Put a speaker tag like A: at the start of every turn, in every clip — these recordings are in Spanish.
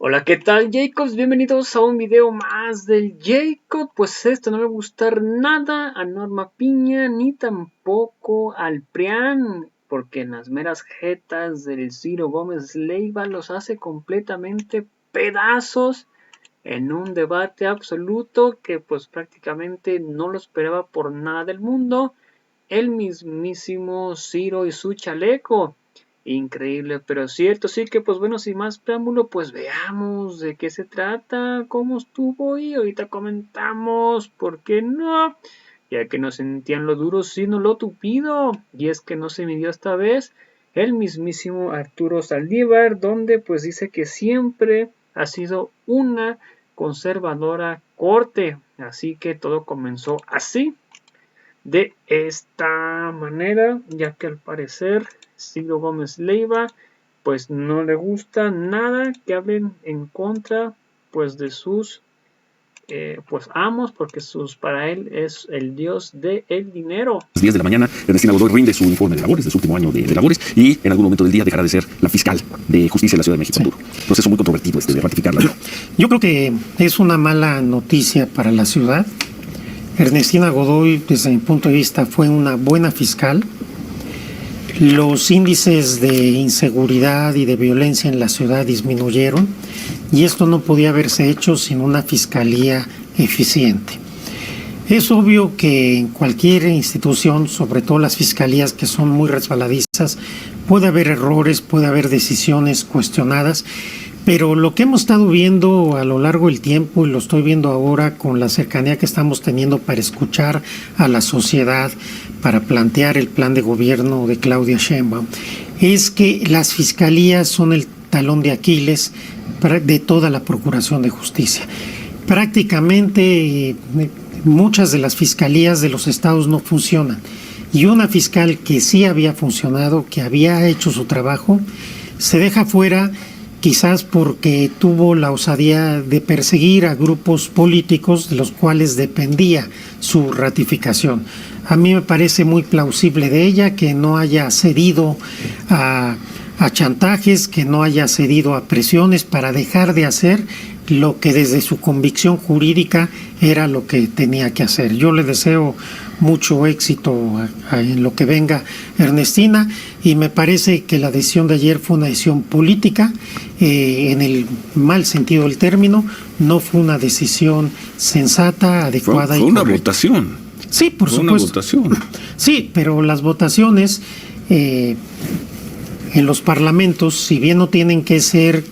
A: Hola, ¿qué tal, Jacobs? Bienvenidos a un video más del Jacob. Pues esto no le va a gustar nada a Norma Piña ni tampoco al PRIAN, porque en las meras jetas del Ciro Gómez Leiva los hace completamente pedazos en un debate absoluto que pues prácticamente no lo esperaba por nada del mundo. El mismísimo Ciro y su chaleco. Increíble, pero cierto. Sí que pues bueno, sin más preámbulo, pues veamos de qué se trata, cómo estuvo y ahorita comentamos, ¿por qué no? Ya que no sentían lo duro sino lo tupido. Y es que no se midió esta vez el mismísimo Arturo Saldívar, donde pues dice que siempre ha sido una conservadora corte. Así que todo comenzó así, de esta manera, ya que al parecer Ciro Gómez Leiva pues no le gusta nada que hablen en contra pues de sus pues amos, porque para él es el dios del dinero.
B: 10 de la mañana, Ernestina Godoy rinde su informe de labores, de su último año de labores, y en algún momento del día dejará de ser la fiscal de justicia de la Ciudad de México. Sí. Proceso muy controvertido de ratificarla.
C: Yo creo que es una mala noticia para la ciudad. Ernestina Godoy, desde mi punto de vista, fue una buena fiscal. Los índices de inseguridad y de violencia en la ciudad disminuyeron, y esto no podía haberse hecho sin una fiscalía eficiente. Es obvio que en cualquier institución, sobre todo las fiscalías que son muy resbaladizas, puede haber errores, puede haber decisiones cuestionadas, pero lo que hemos estado viendo a lo largo del tiempo, y lo estoy viendo ahora con la cercanía que estamos teniendo para escuchar a la sociedad, para plantear el plan de gobierno de Claudia Sheinbaum, es que las fiscalías son el talón de Aquiles de toda la Procuración de Justicia. Prácticamente muchas de las fiscalías de los estados no funcionan, y una fiscal que sí había funcionado, que había hecho su trabajo, se deja fuera, quizás porque tuvo la osadía de perseguir a grupos políticos de los cuales dependía su ratificación. A mí me parece muy plausible de ella que no haya cedido a chantajes, que no haya cedido a presiones para dejar de hacer lo que desde su convicción jurídica era lo que tenía que hacer. Yo le deseo mucho éxito en lo que venga, Ernestina, y me parece que la decisión de ayer fue una decisión política, en el mal sentido del término. No fue una decisión sensata, adecuada.
B: Fue una votación.
C: Sí, por supuesto.
B: Una votación.
C: Sí, pero las votaciones en los parlamentos, si bien no tienen que ser,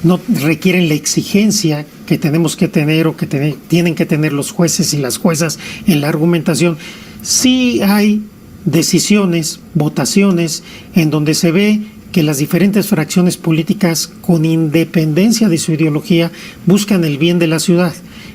C: no requieren la exigencia que tenemos que tener o que tienen que tener los jueces y las juezas en la argumentación, sí hay decisiones, votaciones, en donde se ve que las diferentes fracciones políticas, con independencia de su ideología, buscan el bien de la ciudad.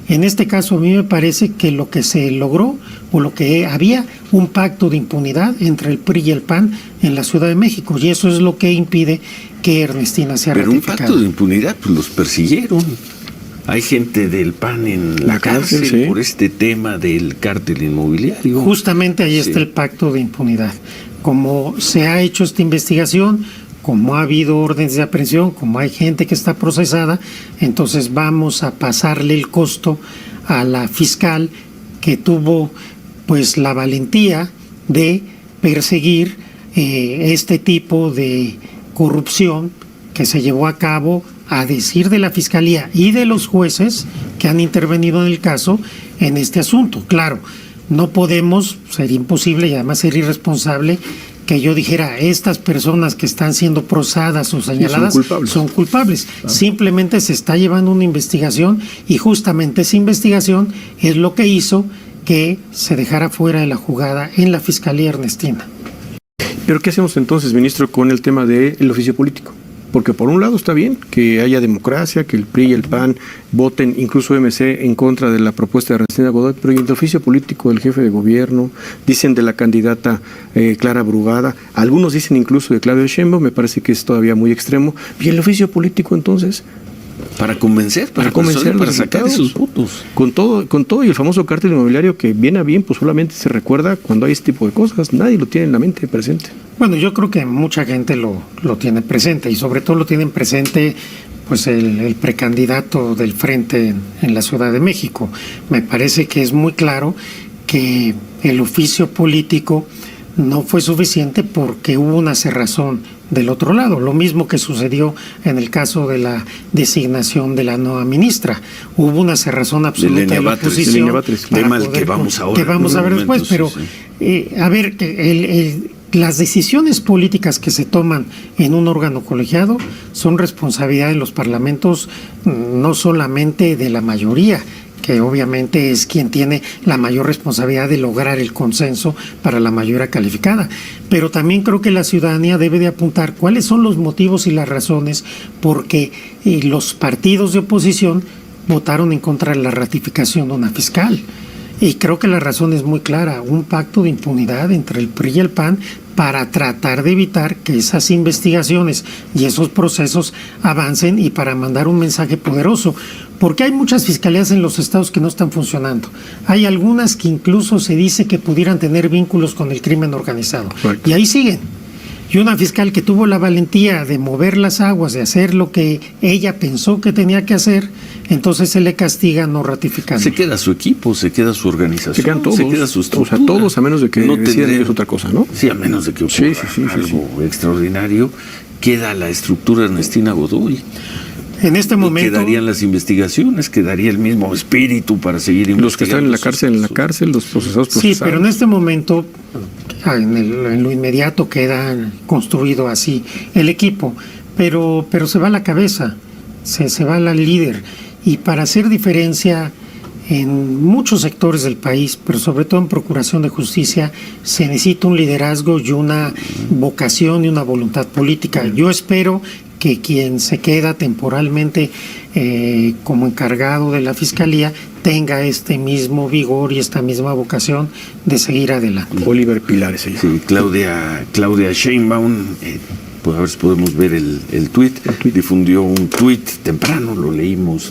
C: En este caso, a mí me parece que lo que se logró, o lo que había, un pacto de impunidad entre el PRI y el PAN en la Ciudad de México, y eso es lo que impide que Ernestina sea ratificada.
B: Pero un pacto de impunidad, pues los persiguieron. Hay gente del PAN en la cárcel, sí, por este tema del cártel inmobiliario.
C: Justamente ahí está el pacto de impunidad. Como se ha hecho esta investigación, como ha habido órdenes de aprehensión, como hay gente que está procesada, entonces vamos a pasarle el costo a la fiscal que tuvo pues la valentía de perseguir este tipo de corrupción que se llevó a cabo, a decir de la fiscalía y de los jueces que han intervenido en el caso, en este asunto. Claro, no podemos, sería imposible y además sería irresponsable que yo dijera, estas personas que están siendo procesadas o señaladas son culpables. Claro. Simplemente se está llevando una investigación, y justamente esa investigación es lo que hizo que se dejara fuera de la jugada en la Fiscalía Ernestina.
D: Pero ¿qué hacemos entonces, ministro, con el tema del oficio político? Porque por un lado está bien que haya democracia, que el PRI y el PAN voten, incluso MC, en contra de la propuesta de Ernestina Godoy, pero ¿y el oficio político del jefe de gobierno? Dicen de la candidata Clara Brugada, algunos dicen incluso de Claudia Sheinbaum, me parece que es todavía muy extremo. ¿Y el oficio político entonces?
B: Para convencer, para sacar esos votos.
D: Con todo y el famoso cártel inmobiliario, que bien a bien, pues solamente se recuerda cuando hay este tipo de cosas, nadie lo tiene en la mente presente.
C: Bueno, yo creo que mucha gente lo tiene presente, y sobre todo lo tienen presente pues el precandidato del Frente en la Ciudad de México. Me parece que es muy claro que el oficio político no fue suficiente porque hubo una cerrazón del otro lado, lo mismo que sucedió en el caso de la designación de la nueva ministra. Hubo una cerrazón absoluta de la oposición.
B: Tema al que vamos ahora.
C: Que vamos a ver después, pero a ver, las decisiones políticas que se toman en un órgano colegiado son responsabilidad de los parlamentos, no solamente de la mayoría, que obviamente es quien tiene la mayor responsabilidad de lograr el consenso para la mayoría calificada. Pero también creo que la ciudadanía debe de apuntar cuáles son los motivos y las razones por qué los partidos de oposición votaron en contra de la ratificación de una fiscal. Y creo que la razón es muy clara, un pacto de impunidad entre el PRI y el PAN para tratar de evitar que esas investigaciones y esos procesos avancen y para mandar un mensaje poderoso. Porque hay muchas fiscalías en los estados que no están funcionando. Hay algunas que incluso se dice que pudieran tener vínculos con el crimen organizado. Correcto. Y ahí siguen. Y una fiscal que tuvo la valentía de mover las aguas, de hacer lo que ella pensó que tenía que hacer, entonces se le castiga no ratificando.
B: Se queda su equipo, se queda su organización,
D: se quedan todos,
B: se queda su estructura.
D: O sea, todos, a menos de que no decidan ellos otra cosa, ¿no?
B: Sí, a menos de que ocurra algo extraordinario, queda la estructura Ernestina Godoy.
C: En este momento
B: quedarían las investigaciones, quedaría el mismo espíritu para seguir investigando.
D: Los que están en la cárcel, los procesados.
C: Sí, pero en este momento, en lo inmediato queda construido así el equipo, pero se va la cabeza, se va la líder. Y para hacer diferencia en muchos sectores del país, pero sobre todo en Procuración de Justicia, se necesita un liderazgo y una vocación y una voluntad política. Yo espero que quien se queda temporalmente como encargado de la Fiscalía tenga este mismo vigor y esta misma vocación de seguir adelante.
D: Oliver Pilar ese.
B: Sí, Claudia Sheinbaum, pues a ver si podemos ver el tuit. Difundió un tuit temprano, lo leímos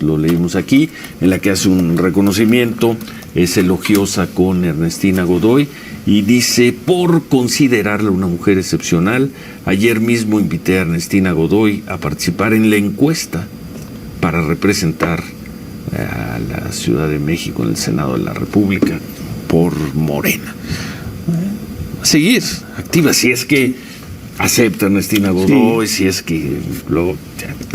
B: aquí, en la que hace un reconocimiento, es elogiosa con Ernestina Godoy y dice: por considerarla una mujer excepcional, ayer mismo invité a Ernestina Godoy a participar en la encuesta para representar a la Ciudad de México en el Senado de la República por Morena. A seguir activa, si es que acepta Ernestina Godoy, si es que luego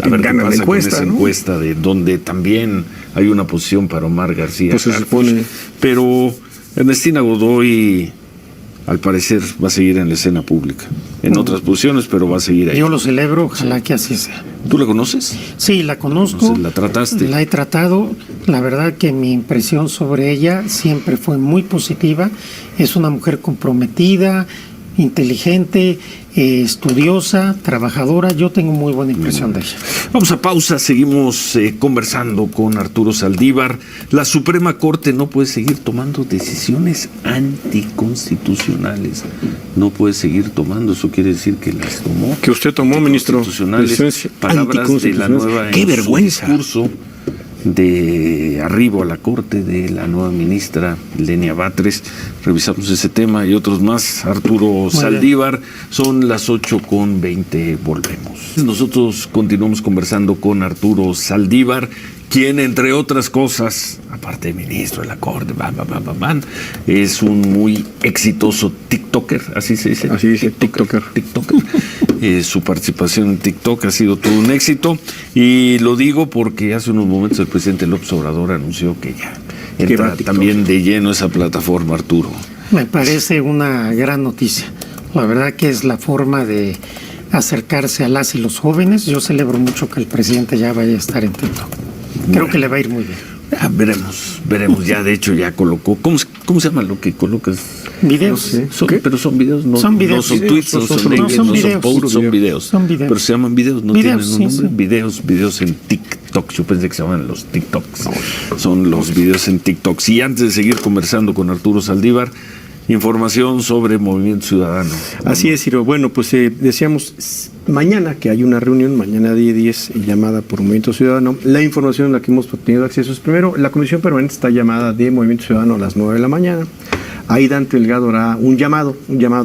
B: a ver qué pasa con esa encuesta de donde también hay una posición para Omar García.
D: Pues se supone.
B: Pero Ernestina Godoy, al parecer, va a seguir en la escena pública, en otras posiciones, pero va a seguir ahí.
C: Yo lo celebro, ojalá que así sea.
B: ¿Tú la conoces?
C: Sí, la conozco.
B: Entonces, ¿la trataste?
C: La he tratado. La verdad que mi impresión sobre ella siempre fue muy positiva. Es una mujer comprometida, inteligente, estudiosa, trabajadora. Yo tengo muy buena impresión de ella.
B: Vamos a pausa, seguimos conversando con Arturo Saldívar. La Suprema Corte no puede seguir tomando decisiones anticonstitucionales. No puede seguir tomando, eso quiere decir que las tomó.
D: Que usted tomó, ministro.
B: Palabras de la nueva.
D: ¡Qué vergüenza!
B: Discurso de arribo a la Corte de la nueva ministra Lenia Batres. Revisamos ese tema y otros más. Arturo Saldívar, son las 8:20, volvemos. Nosotros continuamos conversando con Arturo Saldívar, quien, entre otras cosas, aparte de ministro de la Corte, es un muy exitoso TikToker, así se dice.
D: Así dice, TikToker.
B: Su participación en TikTok ha sido todo un éxito, y lo digo porque hace unos momentos el presidente López Obrador anunció que ya entra también de lleno esa plataforma, Arturo.
C: Me parece una gran noticia. La verdad que es la forma de acercarse a las y los jóvenes. Yo celebro mucho que el presidente ya vaya a estar en TikTok. Creo que le va a ir muy bien.
B: Veremos. Ya, de hecho, ya colocó. ¿Cómo se llama lo que colocas?
C: Videos.
B: Pero son videos, no
C: son videos.
B: No son tweets, no son links, no son posts, son videos.
C: Son videos.
B: Pero se llaman videos, no tienen un nombre.
C: Sí.
B: Videos en TikTok. Yo pensé que se llaman los TikToks. Son los videos en TikTok. Y antes de seguir conversando con Arturo Saldívar, información sobre Movimiento Ciudadano.
D: Así es, Ciro. Bueno, pues decíamos mañana que hay una reunión, mañana día 10, llamada por Movimiento Ciudadano. La información a la que hemos tenido acceso es: primero, la Comisión Permanente está llamada de Movimiento Ciudadano a las 9 de la mañana. Ahí Dante Delgado hará un llamado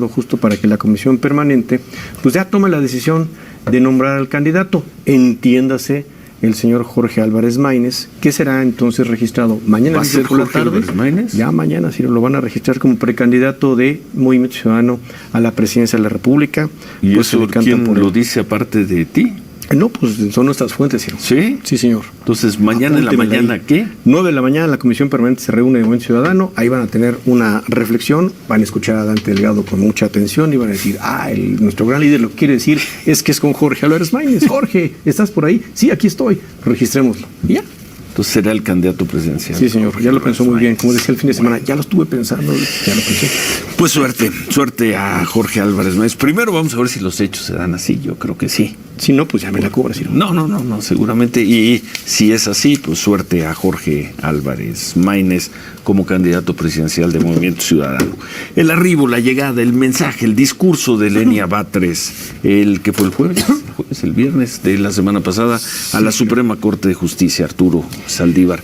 D: justo para que la Comisión Permanente pues ya tome la decisión de nombrar al candidato. Entiéndase el señor Jorge Álvarez Maínez, que será entonces registrado mañana
B: ¿Va a ser
D: por la
B: Jorge
D: tarde.
B: Álvarez Maínez?
D: Ya mañana sí lo van a registrar como precandidato de Movimiento Ciudadano a la presidencia de la República.
B: ¿Y
D: Pues
B: eso
D: se decanta
B: quién
D: por
B: lo
D: él.
B: dice aparte de ti?
D: No, pues son nuestras fuentes, señor.
B: ¿Sí?
D: Sí, señor.
B: Entonces, mañana en la
D: Apúntenle
B: mañana,
D: ahí.
B: ¿qué?
D: 9 de la mañana la Comisión Permanente se reúne de Movimiento Ciudadano, ahí van a tener una reflexión, van a escuchar a Dante Delgado con mucha atención y van a decir, nuestro gran líder lo que quiere decir es que es con Jorge Álvarez Maínez. Jorge, ¿estás por ahí? Sí, aquí estoy, registrémoslo. Y ya.
B: Entonces será el candidato presidencial.
D: Sí, señor,
B: Jorge
D: ya lo
B: Álvarez
D: pensó muy bien,
B: Maínez.
D: como decía el fin de semana, ya lo estuve pensando, ya lo pensé.
B: Pues suerte a Jorge Álvarez Maínez. Primero vamos a ver si los hechos se dan así, yo creo que sí.
D: Si no, pues ya me la cobra, si no.
B: No, seguramente. Y si es así, pues suerte a Jorge Álvarez Maínez como candidato presidencial de Movimiento Ciudadano. El arribo, la llegada, el mensaje, el discurso de Lenia Batres, el que fue el viernes de la semana pasada, a la Suprema Corte de Justicia, Arturo Saldívar,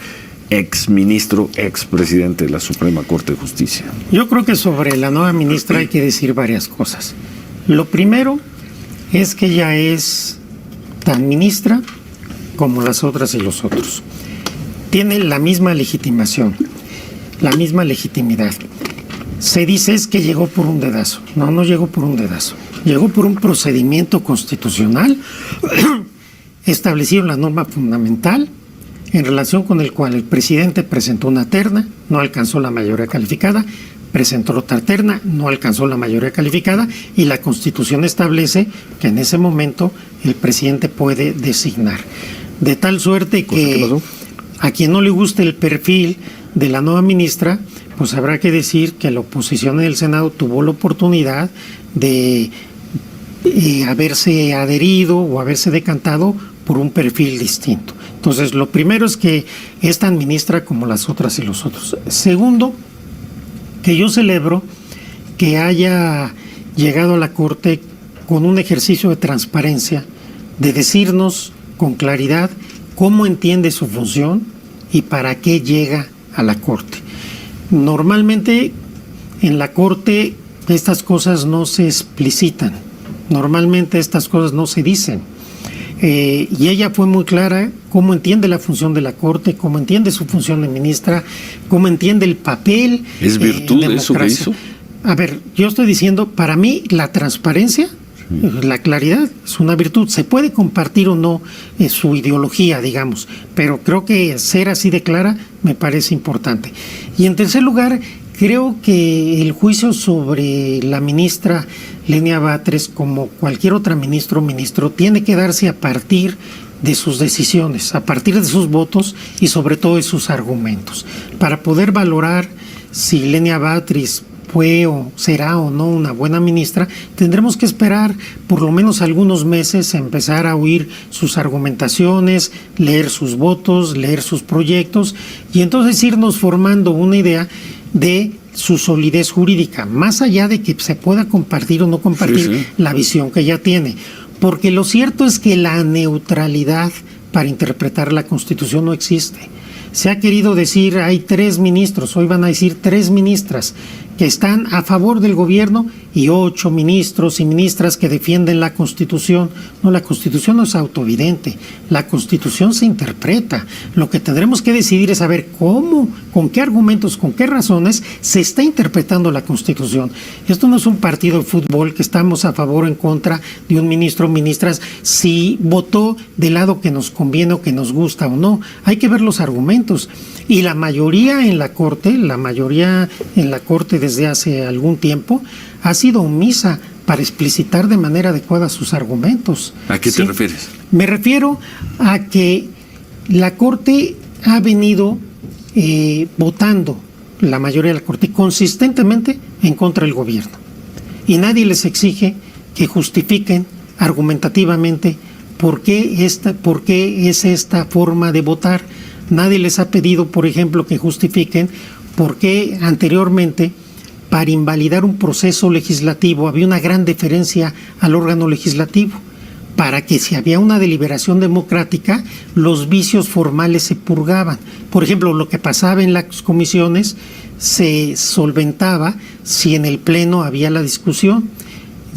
B: ex ministro, ex presidente de la Suprema Corte de Justicia.
C: Yo creo que sobre la nueva ministra hay que decir varias cosas. Lo primero es que ella es tan ministra como las otras y los otros. Tiene la misma legitimación, la misma legitimidad. Se dice es que llegó por un dedazo. No llegó por un dedazo. Llegó por un procedimiento constitucional establecido en la norma fundamental, en relación con el cual el presidente presentó una terna, no alcanzó la mayoría calificada, presentó otra terna, no alcanzó la mayoría calificada, y la Constitución establece que en ese momento el presidente puede designar. De tal suerte que a quien no le guste el perfil de la nueva ministra, pues habrá que decir que la oposición en el Senado tuvo la oportunidad de haberse adherido o haberse decantado por un perfil distinto. Entonces, lo primero es que es tan ministra como las otras y los otros. Segundo, que yo celebro que haya llegado a la Corte con un ejercicio de transparencia, de decirnos con claridad cómo entiende su función y para qué llega a la Corte. Normalmente en la Corte estas cosas no se explicitan, normalmente estas cosas no se dicen. Y ella fue muy clara cómo entiende la función de la Corte, cómo entiende su función de ministra, cómo entiende el papel.
B: ¿Es virtud de eso que hizo?
C: A ver, yo estoy diciendo, para mí la transparencia, la claridad es una virtud. Se puede compartir o no su ideología, digamos, pero creo que ser así de clara me parece importante. Y en tercer lugar, creo que el juicio sobre la ministra Lenia Batres, como cualquier otra ministro, tiene que darse a partir de sus decisiones, a partir de sus votos y sobre todo de sus argumentos. Para poder valorar si Lenia Batres fue o será o no una buena ministra, tendremos que esperar por lo menos algunos meses a empezar a oír sus argumentaciones, leer sus votos, leer sus proyectos y entonces irnos formando una idea de su solidez jurídica, más allá de que se pueda compartir o no compartir la visión que ella tiene. Porque lo cierto es que la neutralidad para interpretar la Constitución no existe. Se ha querido decir, hay 3 ministros, hoy van a decir 3 ministras que están a favor del gobierno y 8 ministros y ministras que defienden la Constitución. No, la Constitución no es autoevidente, la Constitución se interpreta. Lo que tendremos que decidir es saber cómo, con qué argumentos, con qué razones se está interpretando la Constitución. Esto no es un partido de fútbol que estamos a favor o en contra de un ministro o ministras, si votó del lado que nos conviene o que nos gusta o no. Hay que ver los argumentos. Y la mayoría en la Corte desde hace algún tiempo ha sido omisa para explicitar de manera adecuada sus argumentos.
B: ¿A qué te refieres?
C: Me refiero a que la Corte ha venido votando, la mayoría de la Corte, consistentemente en contra del gobierno. Y nadie les exige que justifiquen argumentativamente por qué es esta forma de votar. Nadie les ha pedido, por ejemplo, que justifiquen por qué anteriormente, para invalidar un proceso legislativo, había una gran deferencia al órgano legislativo, para que si había una deliberación democrática, los vicios formales se purgaban. Por ejemplo, lo que pasaba en las comisiones se solventaba si en el Pleno había la discusión.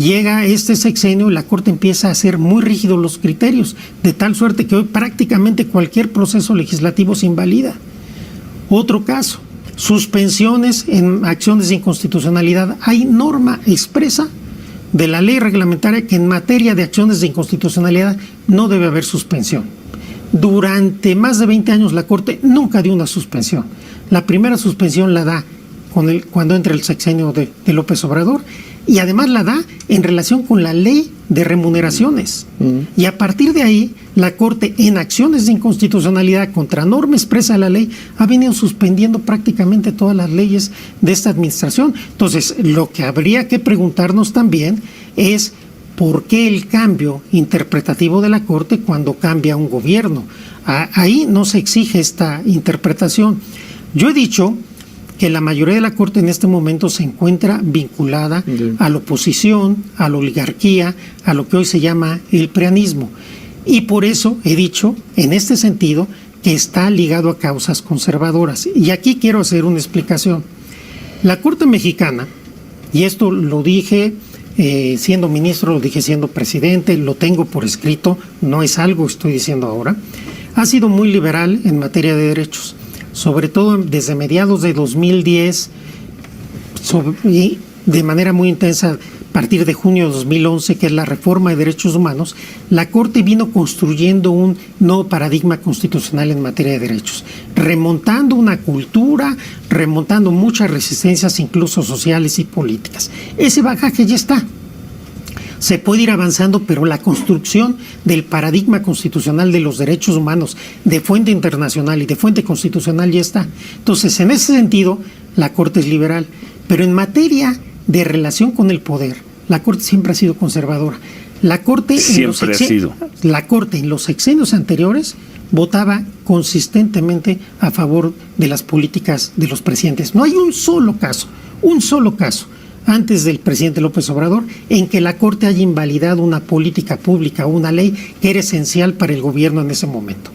C: Llega este sexenio y la Corte empieza a hacer muy rígidos los criterios, de tal suerte que hoy prácticamente cualquier proceso legislativo se invalida. Otro caso, suspensiones en acciones de inconstitucionalidad. Hay norma expresa de la ley reglamentaria que en materia de acciones de inconstitucionalidad no debe haber suspensión. Durante más de 20 años la Corte nunca dio una suspensión. La primera suspensión la da cuando entra el sexenio de López Obrador, y además la da en relación con la ley de remuneraciones. Y a partir de ahí, la Corte en acciones de inconstitucionalidad contra norma expresa de la ley ha venido suspendiendo prácticamente todas las leyes de esta administración. Entonces, lo que habría que preguntarnos también es ¿por qué el cambio interpretativo de la Corte cuando cambia un gobierno? Ahí no se exige esta interpretación. Yo he dicho que la mayoría de la Corte en este momento se encuentra vinculada a la oposición, a la oligarquía, a lo que hoy se llama el preanismo. Y por eso he dicho, en este sentido, que está ligado a causas conservadoras. Y aquí quiero hacer una explicación. La Corte mexicana, y esto lo dije siendo ministro, lo dije siendo presidente, lo tengo por escrito, no es algo que estoy diciendo ahora, ha sido muy liberal en materia de derechos. Sobre todo desde mediados de 2010, y de manera muy intensa a partir de junio de 2011, que es la reforma de derechos humanos, la Corte vino construyendo un nuevo paradigma constitucional en materia de derechos, remontando una cultura, remontando muchas resistencias, incluso sociales y políticas. Ese bagaje ya está. Se puede ir avanzando, pero la construcción del paradigma constitucional de los derechos humanos de fuente internacional y de fuente constitucional ya está. Entonces, en ese sentido, la Corte es liberal. Pero en materia de relación con el poder, la Corte siempre ha sido conservadora. La Corte en los sexenios anteriores votaba consistentemente a favor de las políticas de los presidentes. No hay un solo caso antes del presidente López Obrador en que la Corte haya invalidado una política pública o una ley que era esencial para el gobierno en ese momento.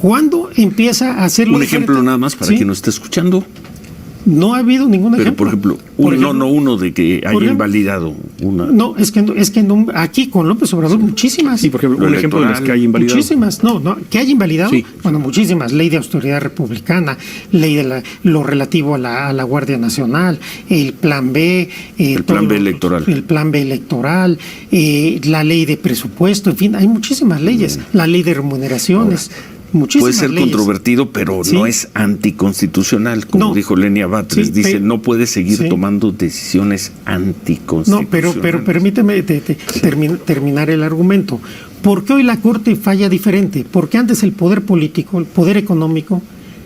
C: ¿Cuándo empieza a hacerlo?
B: Un ejemplo nada más para quien nos esté escuchando.
C: No ha habido ningún ejemplo.
B: Pero, por ejemplo, uno de que haya invalidado una.
C: No, es que aquí con López Obrador muchísimas.
D: Sí, por ejemplo, un ejemplo de las que haya invalidado.
C: Muchísimas, que haya invalidado. Sí. Bueno, muchísimas. Ley de austeridad republicana, ley de lo relativo a la Guardia Nacional, el Plan B.
B: El Plan B electoral.
C: El Plan B electoral, la ley de presupuesto, en fin, hay muchísimas leyes. La ley de remuneraciones.
B: Puede ser leyes controvertido, pero no es anticonstitucional, como dijo Lenia Batres. Dice, no puede seguir tomando decisiones anticonstitucionales.
C: No, pero permíteme terminar el argumento. ¿Por qué hoy la Corte falla diferente? Porque antes el poder político, el poder económico,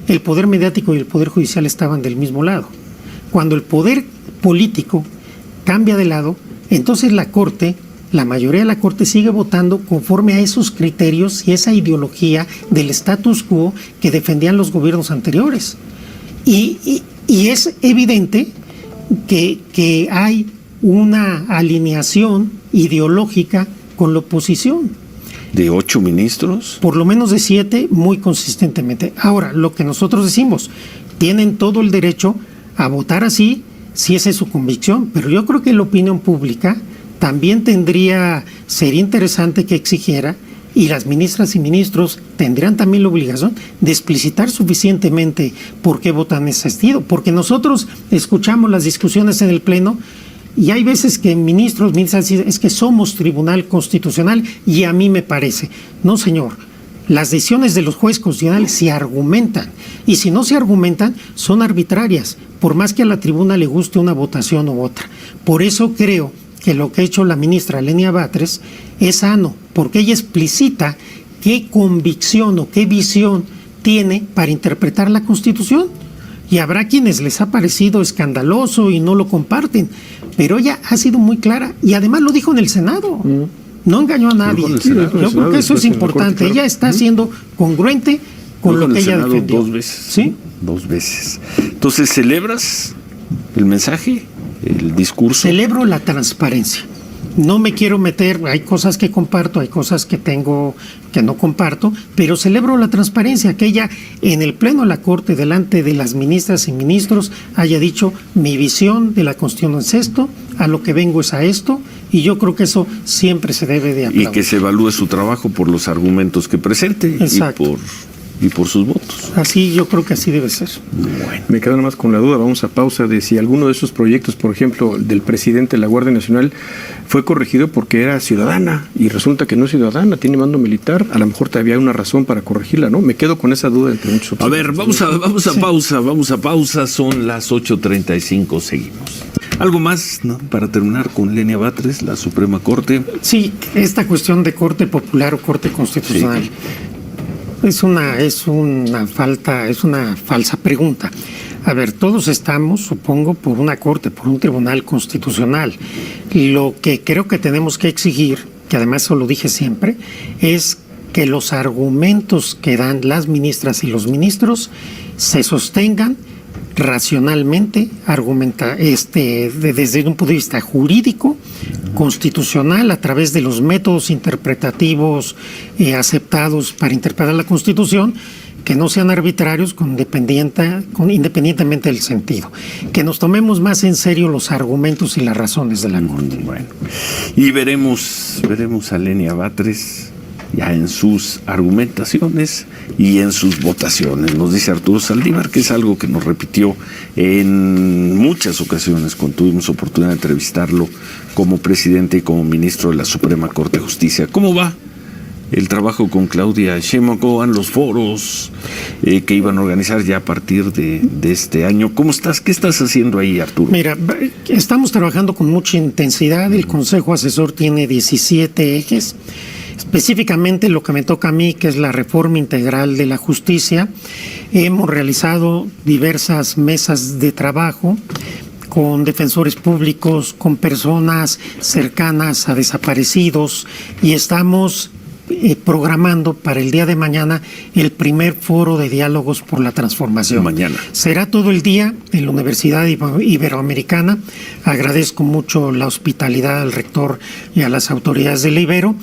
C: el poder mediático y el poder judicial estaban del mismo lado. Cuando el poder político cambia de lado, entonces la mayoría de la Corte sigue votando conforme a esos criterios y esa ideología del status quo que defendían los gobiernos anteriores. Y es evidente que hay una alineación ideológica con la oposición.
B: ¿De 8 ministros?
C: Por lo menos de 7, muy consistentemente. Ahora, lo que nosotros decimos, tienen todo el derecho a votar así, si esa es su convicción, pero yo creo que la opinión pública también sería interesante que exigiera, y las ministras y ministros tendrían también la obligación de explicitar suficientemente por qué votan en ese sentido, porque nosotros escuchamos las discusiones en el Pleno y hay veces que ministros dicen, es que somos Tribunal Constitucional y a mí me parece. No, señor, las decisiones de los jueces constitucionales se argumentan, y si no se argumentan son arbitrarias, por más que a la tribuna le guste una votación u otra. Por eso creo que lo que ha hecho la ministra Lenia Batres es sano, porque ella explicita qué convicción o qué visión tiene para interpretar la Constitución. Y habrá quienes les ha parecido escandaloso y no lo comparten, pero ella ha sido muy clara y además lo dijo en el Senado. No engañó a nadie. Yo creo que eso es importante. Ella está siendo congruente con lo que ella defendió.
B: 2 veces. ¿Sí? 2 veces. Entonces, ¿celebras el mensaje? El discurso.
C: Celebro la transparencia. No me quiero meter, hay cosas que comparto, hay cosas que no comparto, pero celebro la transparencia, que ella en el Pleno de la Corte, delante de las ministras y ministros, haya dicho, mi visión de la Constitución es esto, a lo que vengo es a esto, Y yo creo que eso siempre se debe de aplaudir.
B: Y que se evalúe su trabajo por los argumentos que presente y por sus votos.
C: Así, yo creo que así debe ser.
B: Bueno.
D: Me quedo nada más con la duda, vamos a pausa, de si alguno de esos proyectos, por ejemplo, del presidente de la Guardia Nacional, fue corregido porque era ciudadana y resulta que no es ciudadana, tiene mando militar, a lo mejor todavía hay una razón para corregirla, ¿no? Me quedo con esa duda entre muchos otros.
B: A ver, vamos a pausa, son las 8:35, seguimos. ¿Algo más, no, para terminar con Lenia Batres, la Suprema Corte?
C: Sí, esta cuestión de corte popular o corte constitucional. Sí. Es una falsa pregunta. A ver, todos estamos, supongo, por una corte, por un tribunal constitucional. Lo que creo que tenemos que exigir, que además eso lo dije siempre, es que los argumentos que dan las ministras y los ministros se sostengan racionalmente, desde un punto de vista jurídico, constitucional, a través de los métodos interpretativos aceptados para interpretar la Constitución, que no sean arbitrarios independientemente del sentido, que nos tomemos más en serio los argumentos y las razones de la Corte.
B: Bueno, y veremos a Lenia Batres ya en sus argumentaciones y en sus votaciones. Nos dice Arturo Saldívar, que es algo que nos repitió en muchas ocasiones cuando tuvimos oportunidad de entrevistarlo como presidente y como ministro de la Suprema Corte de Justicia. ¿Cómo va el trabajo con Claudia Sheinbaum? ¿Cómo van los foros que iban a organizar ya a partir de este año? ¿Cómo estás? ¿Qué estás haciendo ahí, Arturo?
C: Mira, estamos trabajando con mucha intensidad. El Consejo Asesor tiene 17 ejes. Específicamente lo que me toca a mí, que es la reforma integral de la justicia. Hemos realizado diversas mesas de trabajo con defensores públicos, con personas cercanas a desaparecidos, y estamos programando para el día de mañana el primer foro de diálogos por la transformación.
B: Mañana.
C: Será todo el día en la Universidad Iberoamericana. Agradezco mucho la hospitalidad al rector y a las autoridades de la Ibero.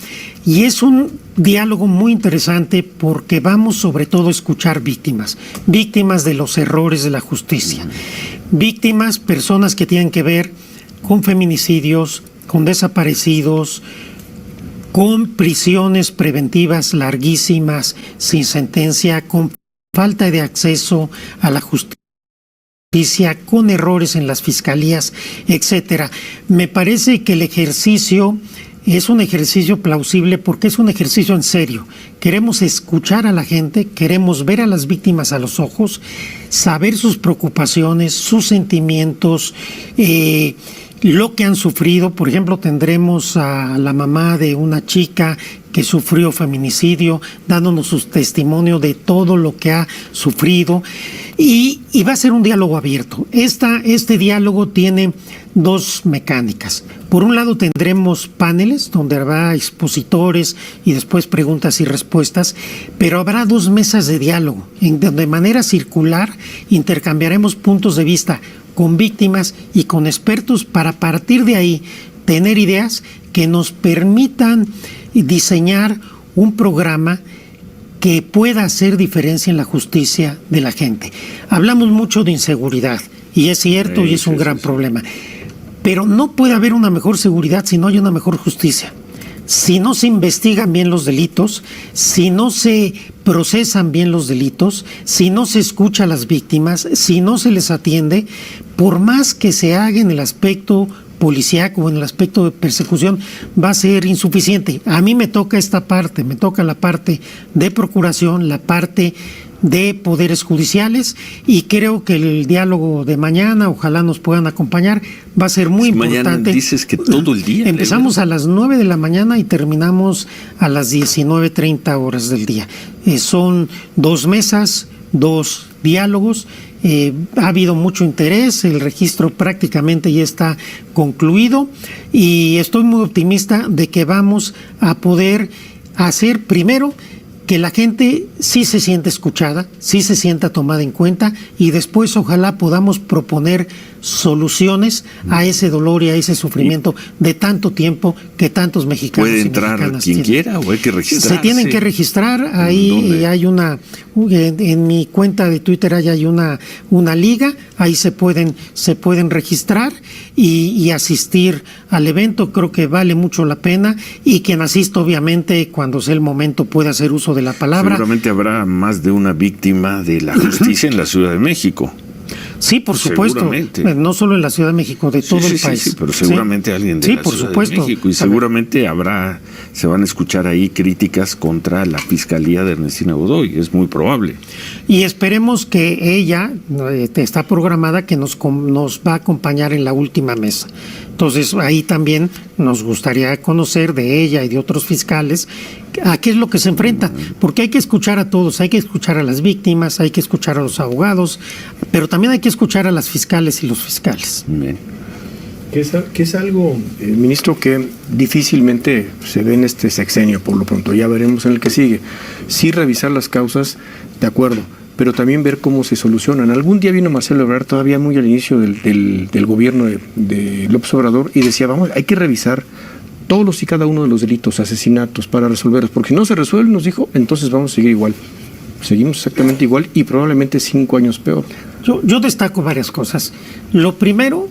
C: Y es un diálogo muy interesante porque vamos sobre todo a escuchar víctimas de los errores de la justicia, víctimas, personas que tienen que ver con feminicidios, con desaparecidos, con prisiones preventivas larguísimas, sin sentencia, con falta de acceso a la justicia, con errores en las fiscalías, etcétera. Me parece que el ejercicio es un ejercicio plausible porque es un ejercicio en serio. Queremos escuchar a la gente, queremos ver a las víctimas a los ojos, saber sus preocupaciones, sus sentimientos, lo que han sufrido. Por ejemplo, tendremos a la mamá de una chica que sufrió feminicidio, dándonos su testimonio de todo lo que ha sufrido, y va a ser un diálogo abierto. Este diálogo tiene dos mecánicas. Por un lado tendremos paneles donde habrá expositores y después preguntas y respuestas, pero habrá dos mesas de diálogo en donde de manera circular intercambiaremos puntos de vista con víctimas y con expertos para, a partir de ahí, tener ideas que nos permitan diseñar un programa que pueda hacer diferencia en la justicia de la gente. Hablamos mucho de inseguridad, y es cierto, y es un gran problema, pero no puede haber una mejor seguridad si no hay una mejor justicia. Si no se investigan bien los delitos, si no se procesan bien los delitos, si no se escucha a las víctimas, si no se les atiende, por más que se haga en el aspecto policíaco o en el aspecto de persecución, va a ser insuficiente. A mí me toca esta parte, me toca la parte de procuración, la parte de poderes judiciales, y creo que el diálogo de mañana, ojalá nos puedan acompañar, va a ser muy importante.
B: Mañana dices que todo el día.
C: Empezamos a las 9 de la mañana y terminamos a las 19:30 horas del día. Son dos mesas, dos diálogos. Ha habido mucho interés, el registro prácticamente ya está concluido, y estoy muy optimista de que vamos a poder hacer primero que la gente sí se sienta escuchada, sí se sienta tomada en cuenta y después ojalá podamos proponer soluciones a ese dolor y a ese sufrimiento de tanto tiempo que tantos mexicanos
B: ¿Puede
C: y
B: entrar
C: mexicanas
B: quien
C: tienen.
B: quiera o hay que registrarse?
C: Se tienen que registrar, ahí hay en mi cuenta de Twitter hay una liga, ahí se pueden registrar y asistir al evento. Creo que vale mucho la pena y quien asista obviamente cuando sea el momento puede hacer uso de la palabra.
B: Seguramente habrá más de una víctima de la justicia en la Ciudad de México.
C: Sí, por supuesto, no solo en la Ciudad de México, de todo el país.
B: Sí, pero seguramente alguien de la Ciudad de México y seguramente se van a escuchar ahí críticas contra la Fiscalía de Ernestina Godoy, es muy probable.
C: Y esperemos que ella está programada que nos va a acompañar en la última mesa. Entonces ahí también nos gustaría conocer de ella y de otros fiscales a qué es lo que se enfrentan, porque hay que escuchar a todos, hay que escuchar a las víctimas, hay que escuchar a los abogados, pero también hay que escuchar a las fiscales y los fiscales.
B: Bien.
D: Que es algo, ministro, que difícilmente se ve en este sexenio, por lo pronto, ya veremos en el que sigue. Sí revisar las causas, de acuerdo, pero también ver cómo se solucionan. Algún día vino Marcelo Ebrard, todavía muy al inicio del gobierno de López Obrador, y decía, vamos, hay que revisar todos y cada uno de los delitos, asesinatos, para resolverlos, porque si no se resuelven, nos dijo, entonces vamos a seguir igual. Seguimos exactamente igual y probablemente 5 años peor.
C: Yo destaco varias cosas. Lo primero,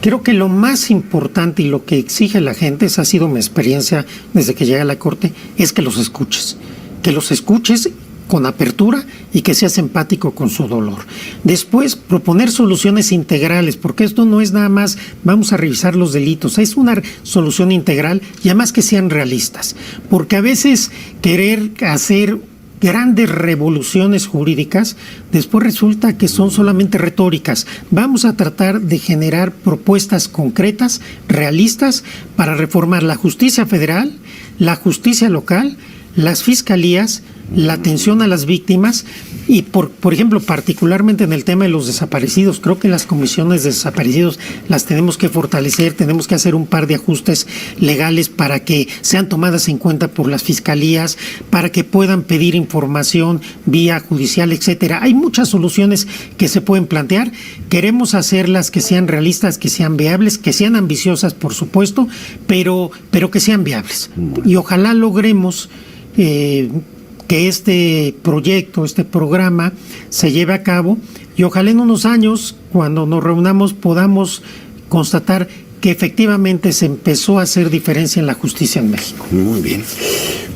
C: creo que lo más importante y lo que exige la gente, esa ha sido mi experiencia desde que llegué a la Corte, es que los escuches. Que los escuches con apertura y que seas empático con su dolor. Después, proponer soluciones integrales, porque esto no es nada más vamos a revisar los delitos, es una solución integral y además que sean realistas, porque a veces querer hacer grandes revoluciones jurídicas, después resulta que son solamente retóricas. Vamos a tratar de generar propuestas concretas, realistas, para reformar la justicia federal, la justicia local, las fiscalías, la atención a las víctimas y, por ejemplo, particularmente en el tema de los desaparecidos, creo que las comisiones de desaparecidos las tenemos que fortalecer, tenemos que hacer un par de ajustes legales para que sean tomadas en cuenta por las fiscalías, para que puedan pedir información vía judicial, etcétera. Hay muchas soluciones que se pueden plantear. Queremos hacerlas que sean realistas, que sean viables, que sean ambiciosas, por supuesto, pero que sean viables. Y ojalá logremos que este proyecto, este programa se lleve a cabo y ojalá en unos años, cuando nos reunamos, podamos constatar que efectivamente se empezó a hacer diferencia en la justicia en México.
B: Muy bien.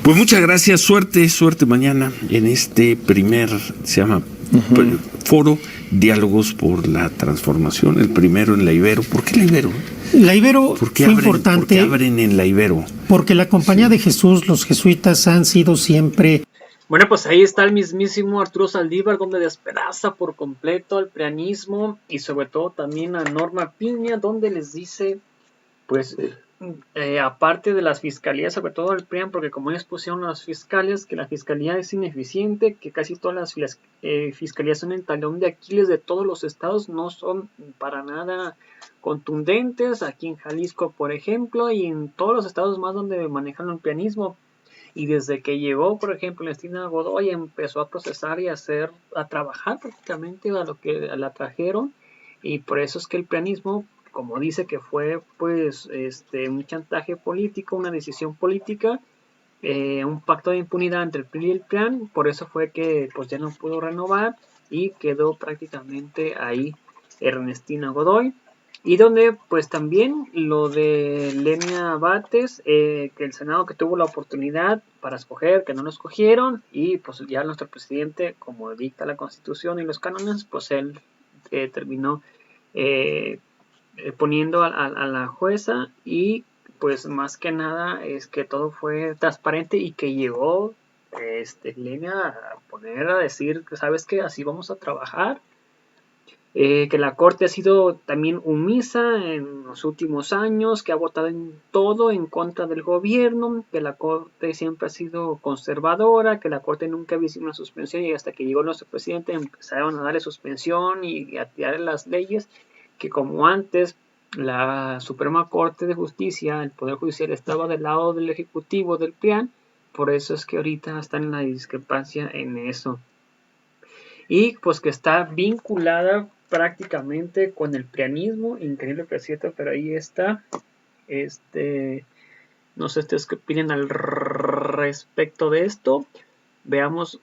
B: Pues muchas gracias, suerte mañana en este primer, se llama Foro Diálogos por la Transformación, el primero en la Ibero. ¿Por qué la Ibero?
C: La Ibero fue importante.
B: ¿Por qué abren en la Ibero?
C: Porque la Compañía de Jesús, los jesuitas han sido siempre...
A: Bueno, pues ahí está el mismísimo Arturo Saldívar, donde despedaza por completo al prianismo y sobre todo también a Norma Piña, donde les dice, pues, aparte de las fiscalías, sobre todo al PRIAN, porque como ellos pusieron a las fiscales, que la fiscalía es ineficiente, que casi todas las fiscalías son el talón de Aquiles de todos los estados, no son para nada contundentes, aquí en Jalisco, por ejemplo, y en todos los estados más donde manejan el prianismo. Y desde que llegó, por ejemplo, Ernestina Godoy, empezó a procesar y a trabajar prácticamente a lo que la trajeron. Y por eso es que el prianismo, como dice que fue pues un chantaje político, una decisión política, un pacto de impunidad entre el PRI y el PRIAN, por eso fue que pues ya no pudo renovar y quedó prácticamente ahí Ernestina Godoy. Y donde pues también lo de Lenia Bates, que el Senado que tuvo la oportunidad para escoger, que no lo escogieron, y pues ya nuestro presidente, como dicta la Constitución y los cánones, pues él terminó poniendo a la jueza, y pues más que nada es que todo fue transparente y que llegó Lenia a decir que sabes que así vamos a trabajar. Que la Corte ha sido también omisa en los últimos años, que ha votado en todo en contra del gobierno, que la Corte siempre ha sido conservadora, que la Corte nunca había sido una suspensión y hasta que llegó nuestro presidente empezaron a darle suspensión y a tirar las leyes, que como antes la Suprema Corte de Justicia, el Poder Judicial estaba del lado del Ejecutivo, del PRIAN, Por eso es que ahorita están en la discrepancia en eso. Y pues que está vinculada prácticamente con el prianismo, increíble que es cierto, pero ahí está. No sé ustedes qué opinan al respecto de esto. Veamos